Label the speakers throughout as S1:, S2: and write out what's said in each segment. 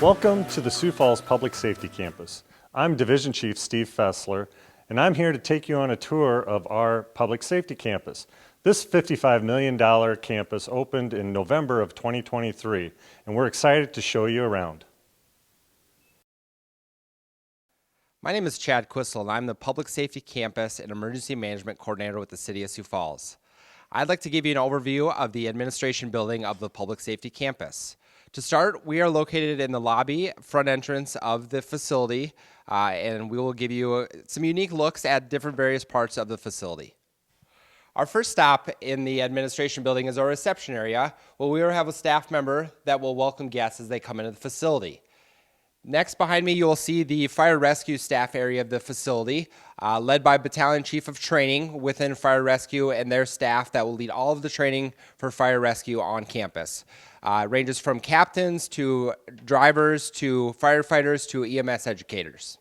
S1: Welcome to the Sioux Falls Public Safety Campus. I'm Division Chief Steve Fessler, and I'm here to take you on a tour of our Public Safety Campus. This $55 million campus opened in November of 2023, and we're excited to show you around.
S2: My name is Chad Quistel, and I'm the Public Safety Campus and Emergency Management Coordinator with the City of Sioux Falls. I'd like to give you an overview of the administration building of the Public Safety Campus. To start, we are located in the lobby, front entrance of the facility, and we will give you some unique looks at different various parts of the facility. Our first stop in the administration building is our reception area, where we will have a staff member that will welcome guests as they come into the facility. Next, behind me, you will see the fire rescue staff area of the facility, led by Battalion Chief of Training within Fire Rescue and their staff that will lead all of the training for fire rescue on campus. It ranges from captains to drivers to firefighters to EMS educators.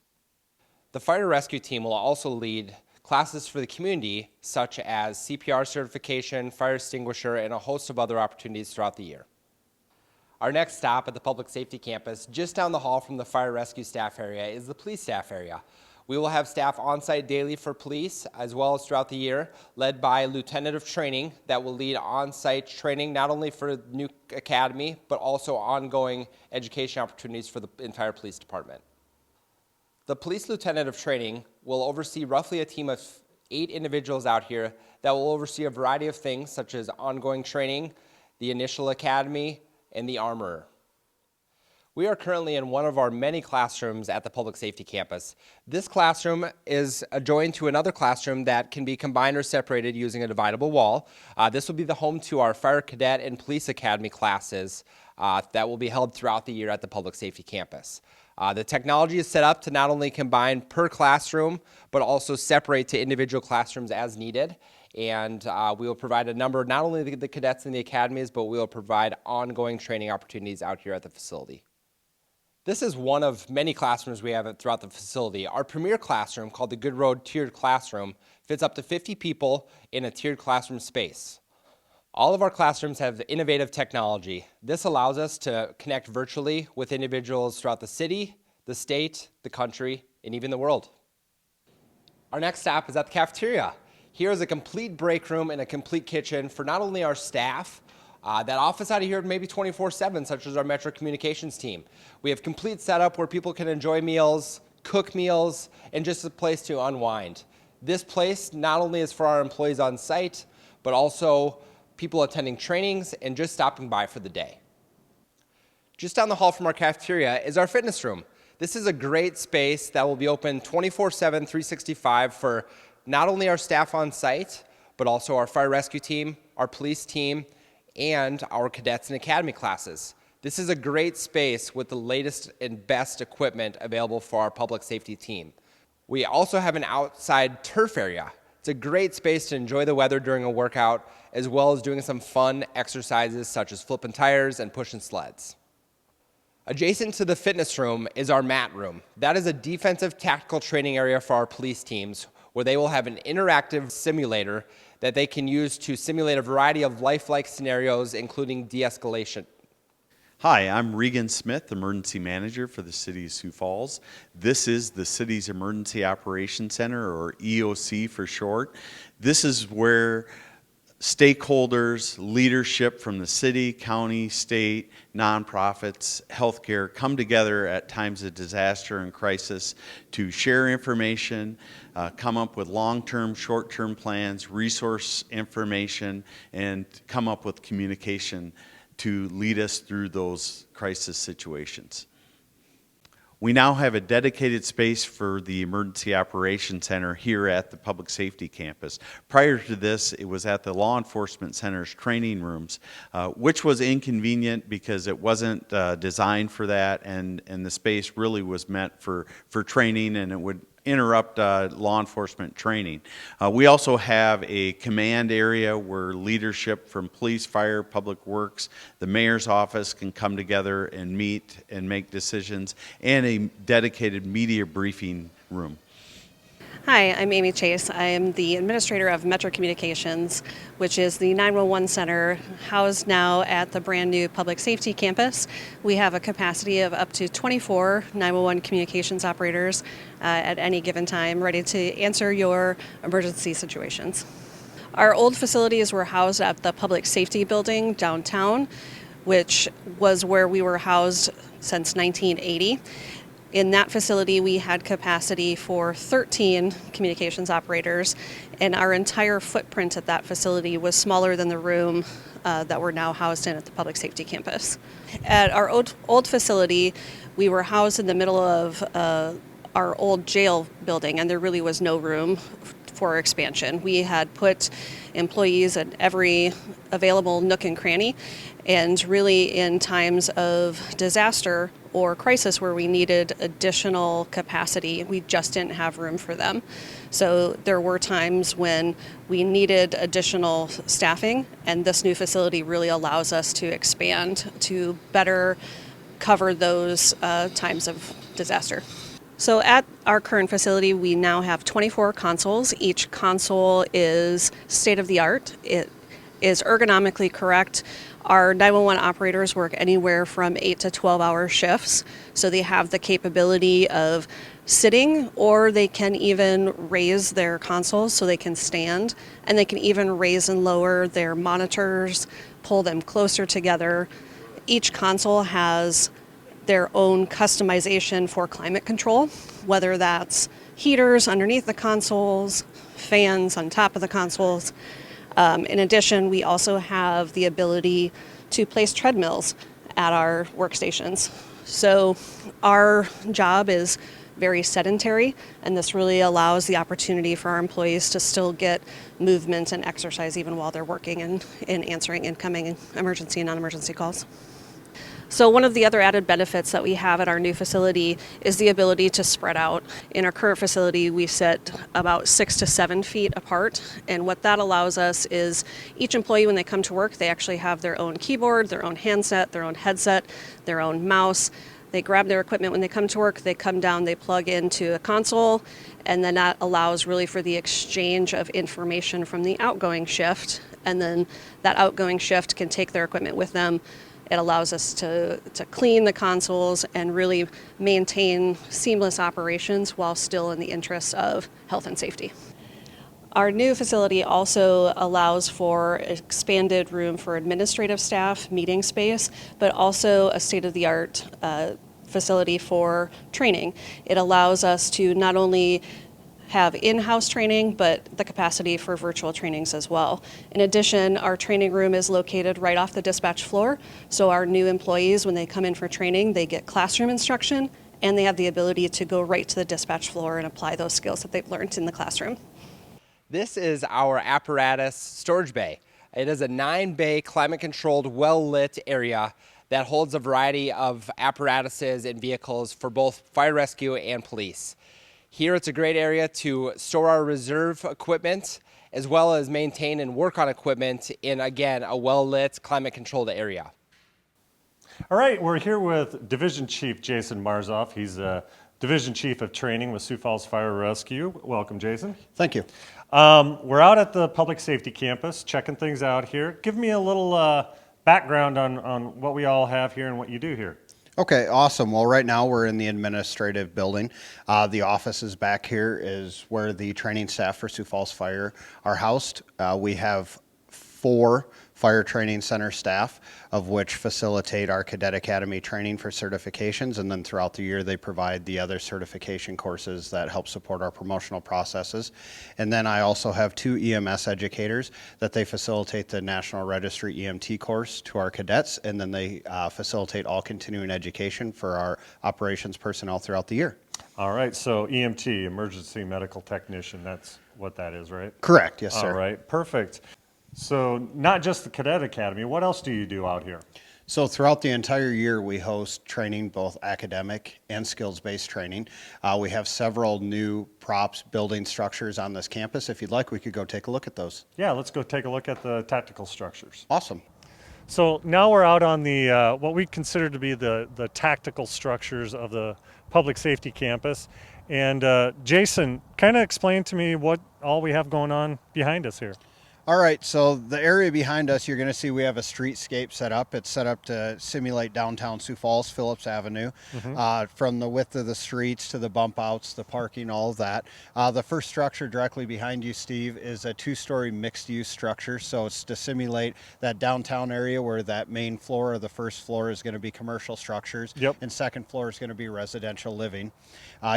S2: The fire rescue team will also lead classes for the community, such as CPR certification, fire extinguisher, and a host of other opportunities throughout the year. Our next stop at the Public Safety Campus, just down the hall from the fire rescue staff area, is the police staff area. We will have staff on site daily for police, as well as throughout the year, led by a lieutenant of training that will lead on-site training not only for the new academy, but also ongoing education opportunities for the entire police department. The police lieutenant of training will oversee roughly a team of 8 individuals out here that will oversee a variety of things, such as ongoing training, the initial academy, and the armorer. We are currently in one of our many classrooms at the Public Safety Campus. This classroom is adjoined to another classroom that can be combined or separated using a dividable wall. This will be the home to our Fire Cadet and Police Academy classes that will be held throughout the year at the Public Safety Campus. The technology is set up to not only combine per classroom, but also separate to individual classrooms as needed. And we will provide a number, not only the cadets in the academies, but we will provide ongoing training opportunities out here at the facility. This is one of many classrooms we have throughout the facility. Our premier classroom, called the Good Road Tiered Classroom, fits up to 50 people in a tiered classroom space. All of our classrooms have innovative technology. This allows us to connect virtually with individuals throughout the city, the state, the country, and even the world. Our next stop is at the cafeteria. Here is a complete break room and a complete kitchen for not only our staff, that office out of here maybe 24/7, such as our Metro Communications team. We have complete setup where people can enjoy meals, cook meals, and just a place to unwind. This place not only is for our employees on site, but also people attending trainings and just stopping by for the day. Just down the hall from our cafeteria is our fitness room. This is a great space that will be open 24/7, 365 for not only our staff on site, but also our fire rescue team, our police team, and our cadets and academy classes. This is a great space with the latest and best equipment available for our public safety team. We also have an outside turf area. It's a great space to enjoy the weather during a workout, as well as doing some fun exercises such as flipping tires and pushing sleds. Adjacent to the fitness room is our mat room. That is a defensive tactical training area for our police teams, where they will have an interactive simulator that they can use to simulate a variety of lifelike scenarios, including de-escalation.
S3: Hi, I'm Regan Smith, Emergency Manager for the City of Sioux Falls. This is the city's Emergency Operations Center, or EOC for short. This is where stakeholders, leadership from the city, county, state, nonprofits, healthcare come together at times of disaster and crisis to share information, come up with long-term, short-term plans, resource information, and come up with communication to lead us through those crisis situations. We now have a dedicated space for the Emergency Operations Center here at the Public Safety Campus. Prior to this, it was at the Law Enforcement Center's training rooms, which was inconvenient because it wasn't designed for that, and the space really was meant for training, and it would interrupt law enforcement training. We also have a command area where leadership from police, fire, public works, the mayor's office can come together and meet and make decisions, and a dedicated media briefing room.
S4: Hi, I'm Amy Chase. I am the administrator of Metro Communications, which is the 911 center housed now at the brand new public safety campus. We have a capacity of up to 24 911 communications operators at any given time, ready to answer your emergency situations. Our old facilities were housed at the public safety building downtown, which was where we were housed since 1980. In that facility, we had capacity for 13 communications operators, and our entire footprint at that facility was smaller than the room that we're now housed in at the public safety campus. At our old facility, we were housed in the middle of our old jail building, and there really was no room for expansion. We had put employees at every available nook and cranny, and really in times of disaster or crisis where we needed additional capacity, we just didn't have room for them. So there were times when we needed additional staffing, and this new facility really allows us to expand to better cover those times of disaster. So at our current facility, we now have 24 consoles. Each console is state-of-the-art. It is ergonomically correct. Our 911 operators work anywhere from 8 to 12-hour shifts, so they have the capability of sitting, or they can even raise their consoles so they can stand, and they can even raise and lower their monitors, pull them closer together. Each console has their own customization for climate control, whether that's heaters underneath the consoles, fans on top of the consoles. In addition, we also have the ability to place treadmills at our workstations. So our job is very sedentary, and this really allows the opportunity for our employees to still get movement and exercise even while they're working and answering incoming emergency and non-emergency calls. So one of the other added benefits that we have at our new facility is the ability to spread out. In our current facility, we sit about 6 to 7 feet apart, and what that allows us is each employee, when they come to work, they actually have their own keyboard, their own handset, their own headset, their own mouse. They grab their equipment when they come to work, they come down, they plug into a console, and then that allows really for the exchange of information from the outgoing shift, and then that outgoing shift can take their equipment with them. It allows us to clean the consoles and really maintain seamless operations while still in the interest of health and safety. Our new facility also allows for expanded room for administrative staff, meeting space, but also a state-of-the-art facility for training. It allows us to not only have in-house training, but the capacity for virtual trainings as well. In addition, our training room is located right off the dispatch floor, so our new employees, when they come in for training, they get classroom instruction, and they have the ability to go right to the dispatch floor and apply those skills that they've learned in the classroom.
S2: This is our apparatus storage bay. It is a 9-bay climate-controlled, well-lit area that holds a variety of apparatuses and vehicles for both fire rescue and police. Here it's a great area to store our reserve equipment as well as maintain and work on equipment in, again, a well-lit, climate-controlled area.
S1: All right, we're here with Division Chief Jason Marzoff. He's Division Chief of Training with Sioux Falls Fire Rescue. Welcome, Jason.
S5: Thank you.
S1: We're out at the public safety campus, checking things out here. Give me a little background on what we all have here and what you do here.
S5: Okay, awesome. Well, right now we're in the administrative building. The offices back here is where the training staff for Sioux Falls Fire are housed. We have 4 fire training center staff, of which facilitate our cadet academy training for certifications, and then throughout the year they provide the other certification courses that help support our promotional processes. And then I also have 2 EMS educators that they facilitate the National Registry EMT course to our cadets, and then they facilitate all continuing education for our operations personnel throughout the year.
S1: All right, so EMT, Emergency Medical Technician, that's what that is, right?
S5: Correct, yes, sir.
S1: All right, perfect. So not just the Cadet Academy, what else do you do out here?
S5: So throughout the entire year, we host training, both academic and skills-based training. We have several new props, building structures on this campus. If you'd like, we could go take a look at those.
S1: Yeah, let's go take a look at the tactical structures.
S5: Awesome.
S1: So now we're out on the what we consider to be the tactical structures of the public safety campus, And Jason, kind of explain to me what all we have going on behind us here.
S5: All right, so the area behind us, you're going to see we have a streetscape set up. It's set up to simulate downtown Sioux Falls, Phillips Avenue, from the width of the streets to the bump outs, the parking, all of that. The first structure directly behind you, Steve, is a two-story mixed-use structure. So it's to simulate that downtown area where that main floor or the first floor is going to be commercial structures,
S1: Yep.
S5: and second floor is going to be residential living.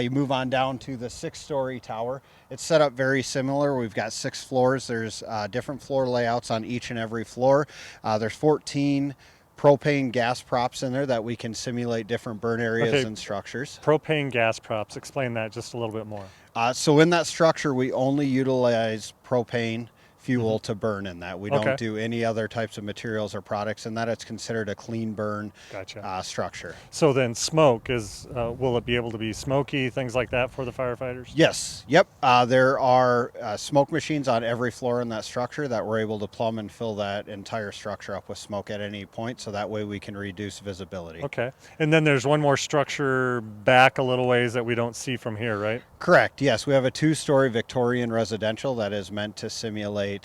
S5: You move on down to the six-story tower. It's set up very similar. We've got 6 floors. There's different floor layouts on each and every floor. There's 14 propane gas props in there that we can simulate different burn areas
S1: Okay.
S5: and structures.
S1: Propane gas props. Explain that just a little bit more.
S5: So in that structure, we only utilize propane fuel to burn in that. We
S1: Okay.
S5: don't do any other types of materials or products, and that it's considered a clean burn
S1: Gotcha.
S5: structure.
S1: So then smoke is, will it be able to be smoky, things like that for the firefighters?
S5: Yes. Yep. There are smoke machines on every floor in that structure that we're able to plumb and fill that entire structure up with smoke at any point, so that way we can reduce visibility.
S1: Okay. And then there's one more structure back a little ways that we don't see from here, right?
S5: Correct. Yes, we have a 2-story Victorian residential that is meant to simulate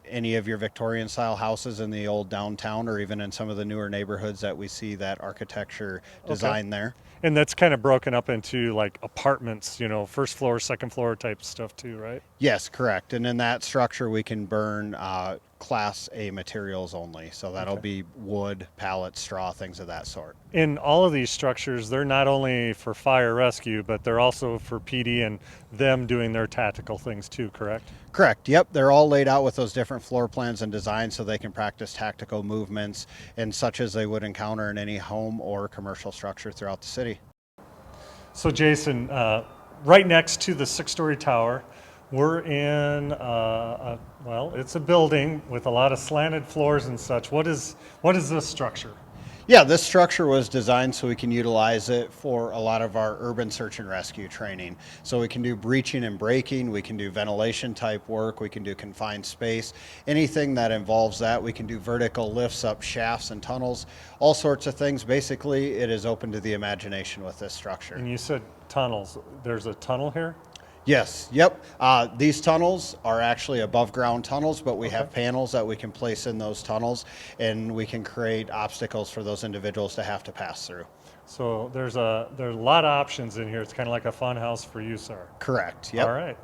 S5: any of your Victorian style houses in the old downtown, or even in some of the newer neighborhoods that we see that architecture design there.
S1: And that's kind of broken up into like apartments, you know, first floor, second floor type stuff too, right?
S5: Yes, correct. And in that structure, we can burn Class A materials only. So that'll be wood, pallets, straw, things of that sort.
S1: In all of these structures, they're not only for fire rescue, but they're also for PD and them doing their tactical things too, correct?
S5: Correct. Yep. They're all laid out with those different floor plans and designs so they can practice tactical movements and such as they would encounter in any home or commercial structure throughout the city.
S1: So Jason, right next to the 6-story tower, we're in, well, it's a building with a lot of slanted floors and such. What is this structure?
S5: Yeah, this structure was designed so we can utilize it for a lot of our urban search and rescue training. So we can do breaching and breaking, we can do ventilation type work, we can do confined space, anything that involves that. We can do vertical lifts up shafts and tunnels, all sorts of things. Basically, it is open to the imagination with this structure.
S1: And you said tunnels. There's a tunnel here?
S5: Yes, yep. These tunnels are actually above ground tunnels, but we have panels that we can place in those tunnels, and we can create obstacles for those individuals to have to pass through.
S1: So there's a lot of options in here. It's kind of like a fun house for you, sir.
S5: Correct, yep.
S1: All right.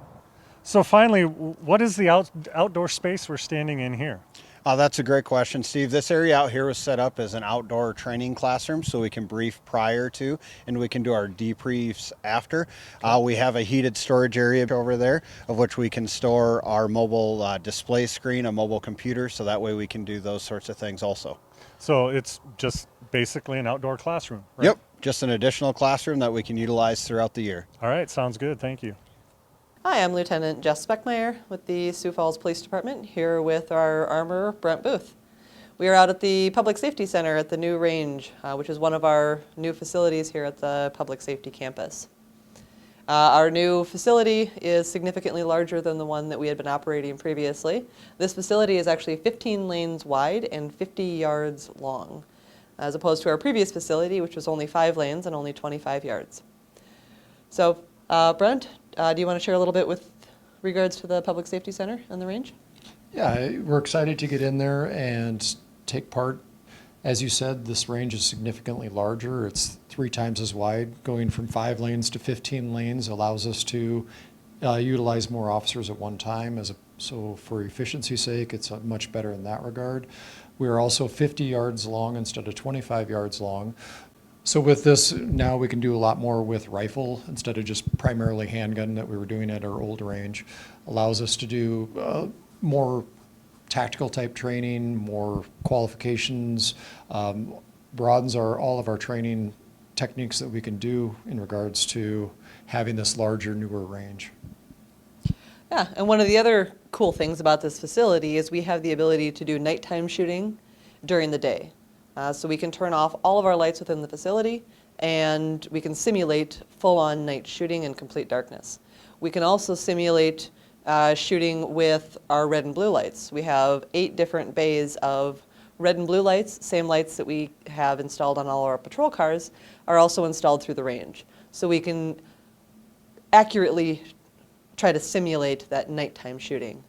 S1: So finally, what is the outdoor space we're standing in here?
S5: That's a great question, Steve. This area out here was set up as an outdoor training classroom, so we can brief prior to and we can do our debriefs after. We have a heated storage area over there, of which we can store our mobile display screen, a mobile computer, so that way we can do those sorts of things also.
S1: So it's just basically an outdoor classroom, right?
S5: Yep, just an additional classroom that we can utilize throughout the year.
S1: All right, sounds good. Thank you.
S6: Hi, I'm Lieutenant Jess Speckmeyer with the Sioux Falls Police Department, here with our armorer, Brent Booth. We are out at the Public Safety Center at the new range, which is one of our new facilities here at the Public Safety Campus. Our new facility is significantly larger than the one that we had been operating previously. This facility is actually 15 lanes wide and 50 yards long, as opposed to our previous facility, which was only 5 lanes and only 25 yards. So, Brent, do you want to share a little bit with regards to the Public Safety Center and the range?
S7: Yeah, we're excited to get in there and take part. As you said, this range is significantly larger. It's 3 times as wide. Going from 5 lanes to 15 lanes allows us to utilize more officers at one time. So for efficiency's sake, it's much better in that regard. We are also 50 yards long instead of 25 yards long. So with this, now we can do a lot more with rifle instead of just primarily handgun that we were doing at our old range. Allows us to do more tactical type training, more qualifications, broadens all of our training techniques that we can do in regards to having this larger, newer range.
S6: Yeah, and one of the other cool things about this facility is we have the ability to do nighttime shooting during the day. So we can turn off all of our lights within the facility and we can simulate full-on night shooting in complete darkness. We can also simulate shooting with our red and blue lights. We have 8 different bays of red and blue lights. Same lights that we have installed on all our patrol cars are also installed through the range. So we can accurately try to simulate that nighttime shooting.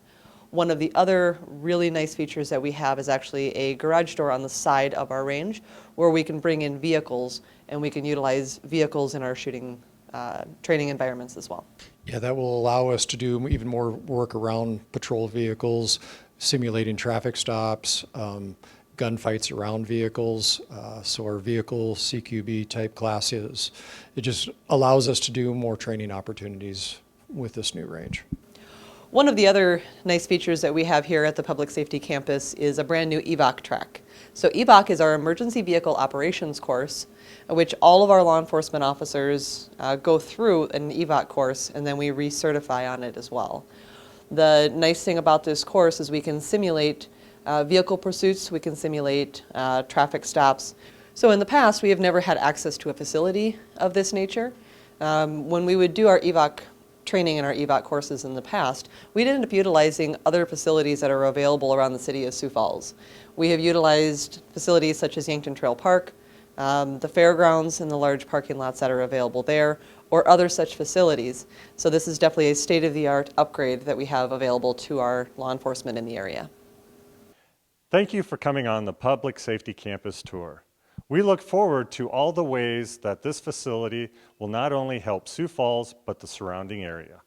S6: One of the other really nice features that we have is actually a garage door on the side of our range where we can bring in vehicles and we can utilize vehicles in our shooting training environments as well.
S7: Yeah, that will allow us to do even more work around patrol vehicles, simulating traffic stops, gunfights around vehicles, so our vehicle CQB type classes. It just allows us to do more training opportunities with this new range.
S6: One of the other nice features that we have here at the Public Safety Campus is a brand new EVOC track. So EVOC is our Emergency Vehicle Operations course, which all of our law enforcement officers go through an EVOC course, and then we recertify on it as well. The nice thing about this course is we can simulate vehicle pursuits, we can simulate traffic stops. So in the past, we have never had access to a facility of this nature. When we would do our EVOC training and our EVOC courses in the past, we'd end up utilizing other facilities that are available around the city of Sioux Falls. We have utilized facilities such as Yankton Trail Park, the fairgrounds and the large parking lots that are available there, or other such facilities. So this is definitely a state-of-the-art upgrade that we have available to our law enforcement in the area.
S1: Thank you for coming on the Public Safety Campus Tour. We look forward to all the ways that this facility will not only help Sioux Falls, but the surrounding area.